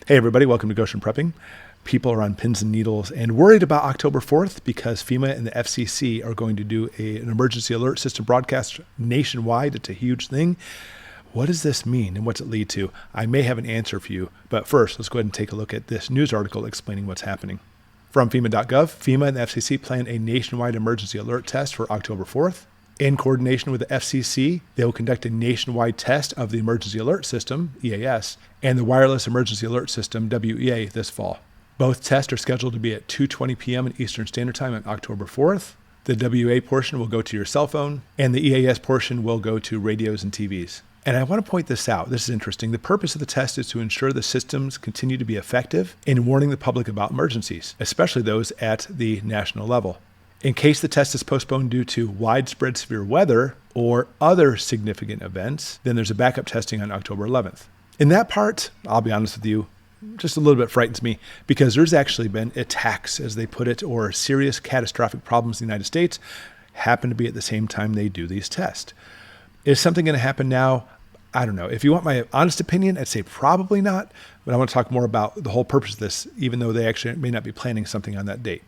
Hey everybody, welcome to Goshen Prepping. People are on pins and needles and worried about October 4th because FEMA and the FCC are going to do an emergency alert system broadcast nationwide. It's a huge thing. What does this mean and what's it lead to? I may have an answer for you, but first let's go ahead and take a look at this news article explaining what's happening. From FEMA.gov, FEMA and the FCC plan a nationwide emergency alert test for October 4th. In coordination with the FCC, they will conduct a nationwide test of the Emergency Alert System, EAS, and the Wireless Emergency Alert System, WEA, this fall. Both tests are scheduled to be at 2:20 p.m. Eastern Standard Time on October 4th. The WEA portion will go to your cell phone, and the EAS portion will go to radios and TVs. And I want to point this out. This is interesting. The purpose of the test is to ensure the systems continue to be effective in warning the public about emergencies, especially those at the national level. In case the test is postponed due to widespread severe weather or other significant events, then there's a backup testing on October 11th. In that part, I'll be honest with you, just a little bit frightens me because there's actually been attacks, as they put it, or serious catastrophic problems in the United States happen to be at the same time they do these tests. Is something going to happen now? I don't know. If you want my honest opinion, I'd say probably not, but I want to talk more about the whole purpose of this, even though they actually may not be planning something on that date.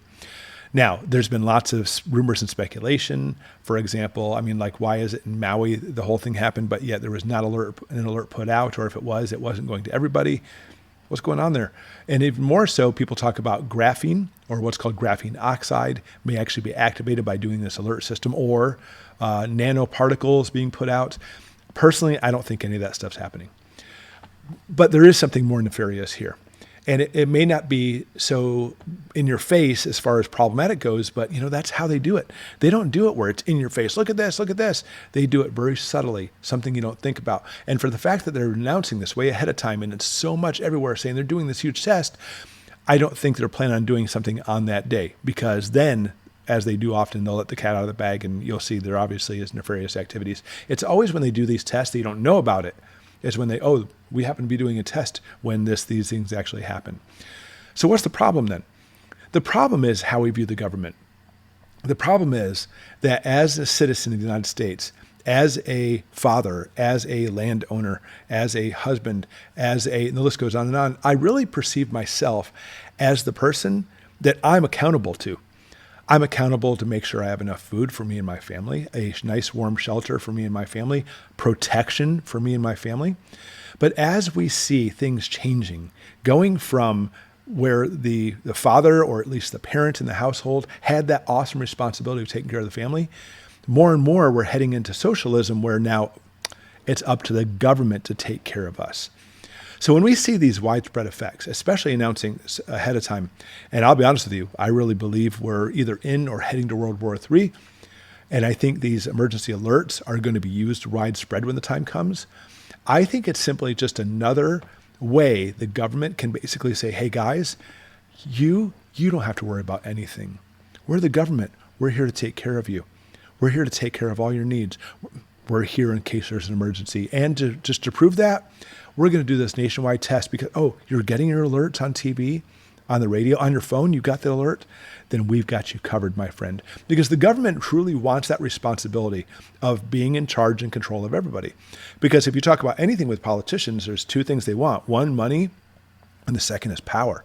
Now, there's been lots of rumors and speculation. For example, why is it in Maui the whole thing happened, but yet there was not an alert put out, or if it wasn't going to everybody? What's going on there? And even more so, people talk about graphene, or what's called graphene oxide, may actually be activated by doing this alert system, or nanoparticles being put out. Personally, I don't think any of that stuff's happening. But there is something more nefarious here. And it may not be so in your face as far as problematic goes, but that's how they do it. They don't do it where it's in your face. Look at this, look at this. They do it very subtly, something you don't think about. And for the fact that they're announcing this way ahead of time, and it's so much everywhere saying they're doing this huge test, I don't think they're planning on doing something on that day, because then, as they do often, they'll let the cat out of the bag, and you'll see there obviously is nefarious activities. It's always when they do these tests that you don't know about it. Is when we happen to be doing a test when these things actually happen. So what's the problem then? The problem is how we view the government. The problem is that as a citizen of the United States, as a father, as a landowner, as a husband, and the list goes on and on, I really perceive myself as the person that I'm accountable to. I'm accountable to make sure I have enough food for me and my family, a nice warm shelter for me and my family, protection for me and my family. But as we see things changing, going from where the father, or at least the parent in the household, had that awesome responsibility of taking care of the family, more and more we're heading into socialism, where now it's up to the government to take care of us. So when we see these widespread effects, especially announcing ahead of time, and I'll be honest with you, I really believe we're either in or heading to World War III. And I think these emergency alerts are going to be used widespread when the time comes. I think it's simply just another way the government can basically say, hey guys, you don't have to worry about anything. We're the government. We're here to take care of you. We're here to take care of all your needs. We're here in case there's an emergency. And to prove that, we're going to do this nationwide test because, you're getting your alerts on TV, on the radio, on your phone, you got the alert, then we've got you covered, my friend. Because the government truly wants that responsibility of being in charge and control of everybody. Because if you talk about anything with politicians, there's two things they want. One, money, and the second is power.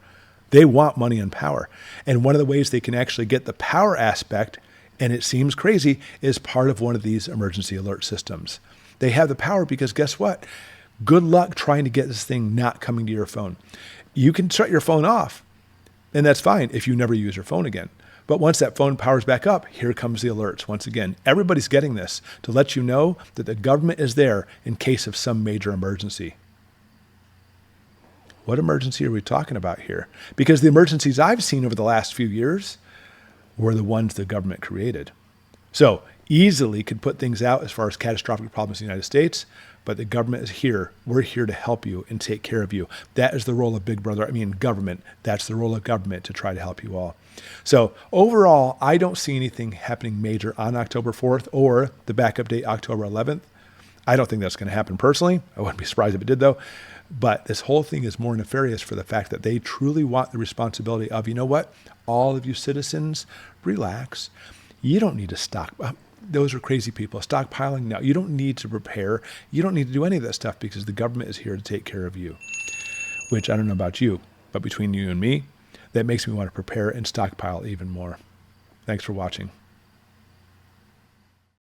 They want money and power. And one of the ways they can actually get the power aspect, and it seems crazy, is part of one of these emergency alert systems. They have the power because guess what? Good luck trying to get this thing not coming to your phone. You can shut your phone off, and that's fine if you never use your phone again. But once that phone powers back up, here comes the alerts. Once again, everybody's getting this to let you know that the government is there in case of some major emergency. What emergency are we talking about here? Because the emergencies I've seen over the last few years were the ones the government created. So easily could put things out as far as catastrophic problems in the United States, but the government is here. We're here to help you and take care of you. That is the role of Big Brother. Government. That's the role of government, to try to help you all. So overall, I don't see anything happening major on October 4th or the backup date, October 11th. I don't think that's going to happen personally. I wouldn't be surprised if it did though. But this whole thing is more nefarious for the fact that they truly want the responsibility of, you know what? All of you citizens, relax. You don't need to stock. Those are crazy people. Stockpiling, no. You don't need to prepare. You don't need to do any of that stuff because the government is here to take care of you. which I don't know about you, but between you and me, that makes me want to prepare and stockpile even more. Thanks for watching.